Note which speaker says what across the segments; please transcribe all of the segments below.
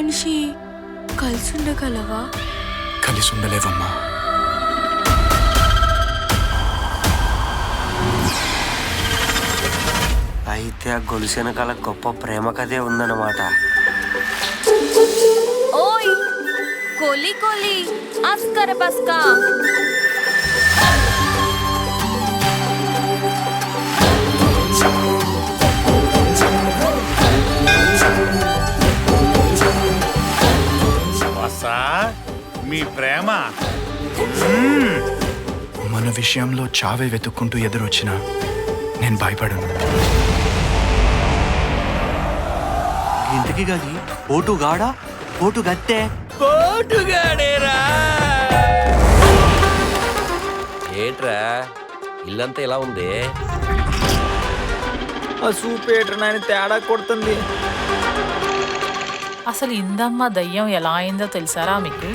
Speaker 1: మనిషి కలిసి ఉండగలవా?
Speaker 2: కలిసి ఉండలేవమ్మా.
Speaker 3: అయితే ఆ గొలుసు వెనకాల గొప్ప ప్రేమ కథే ఉందన్నమాట.
Speaker 1: ఓయ్ కోలి కోలి ఆస్కర బస్కా.
Speaker 4: మీ ప్రేమ
Speaker 2: మన విషయంలో చావే వెతుక్కుంటూ ఎదురొచ్చినా నేను భయపడను.
Speaker 3: ఇంటికి గది పోటుగాడా పోటుగత్తే
Speaker 5: పోటుగాడేరా. ఏట్రా ఇల్లంతా ఇలా ఉంది?
Speaker 6: ఆ సూపేటర్ నాయన తేడా కొడుతుంది.
Speaker 7: అసలు ఇందమ్మ దయ్యం ఎలా అయిందో తెలుసారా మీకు?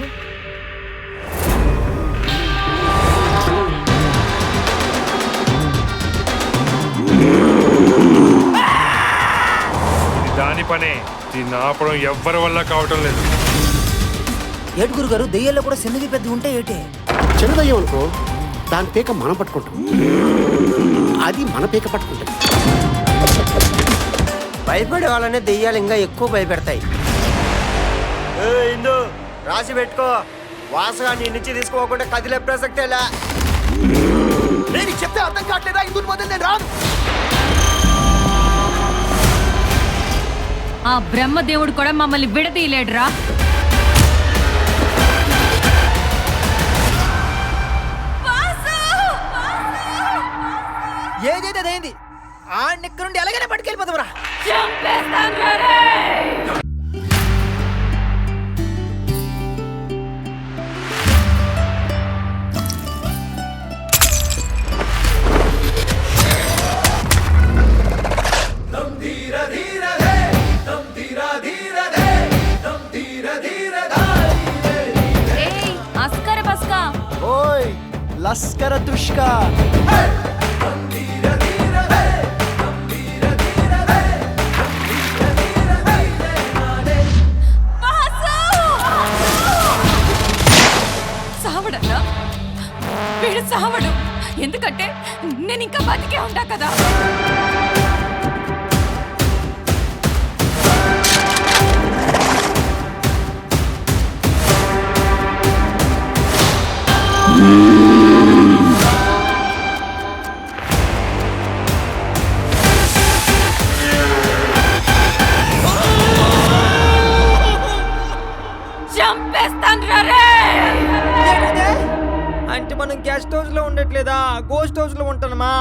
Speaker 4: దాని పనే దీన్ని ఆపడం ఎవ్వరి వల్ల కావటం లేదు.
Speaker 6: ఏడుగురు గారు దెయ్యాల్లో కూడా చిన్నది పెద్ద ఉంటే ఏటే?
Speaker 8: చిన్నదయ్యం అనుకో, దాని పీక మనం పట్టుకుంటాం, అది మన పీక పట్టుకుంటాం.
Speaker 3: భయపడే వాళ్ళనే దెయ్యాలు ఇంకా ఎక్కువ భయపెడతాయి. ఇందు రాసి పెట్టుకో, వాసగా నీ నుంచి తీసుకోకుండా కదిలే ప్రసక్తేలా.
Speaker 8: నేను చెప్తే అర్థం కావట్లేదా? ఇందుకు మొదలు నేను రాను.
Speaker 1: ఆ బ్రహ్మదేవుడు కూడా మమ్మల్ని విడదీయలేడురా.
Speaker 6: ఏదైతే అదేంది ఇక్కడ నుండి ఎలాగైనా పట్టుకెళ్ళిపోతావురా.
Speaker 1: ఆస్కర బస్కా.
Speaker 6: ఓయ్ లస్కర దుష్కా.
Speaker 1: సావడన్నా వీడు సావడు. ఎందుకంటే నేను ఇంకా బతికే ఉంటా కదా.
Speaker 6: అంటే మనం గెస్ట్ హౌస్ లో ఉండట్లేదా, గోస్ట్ హౌస్ లో ఉంటానమా?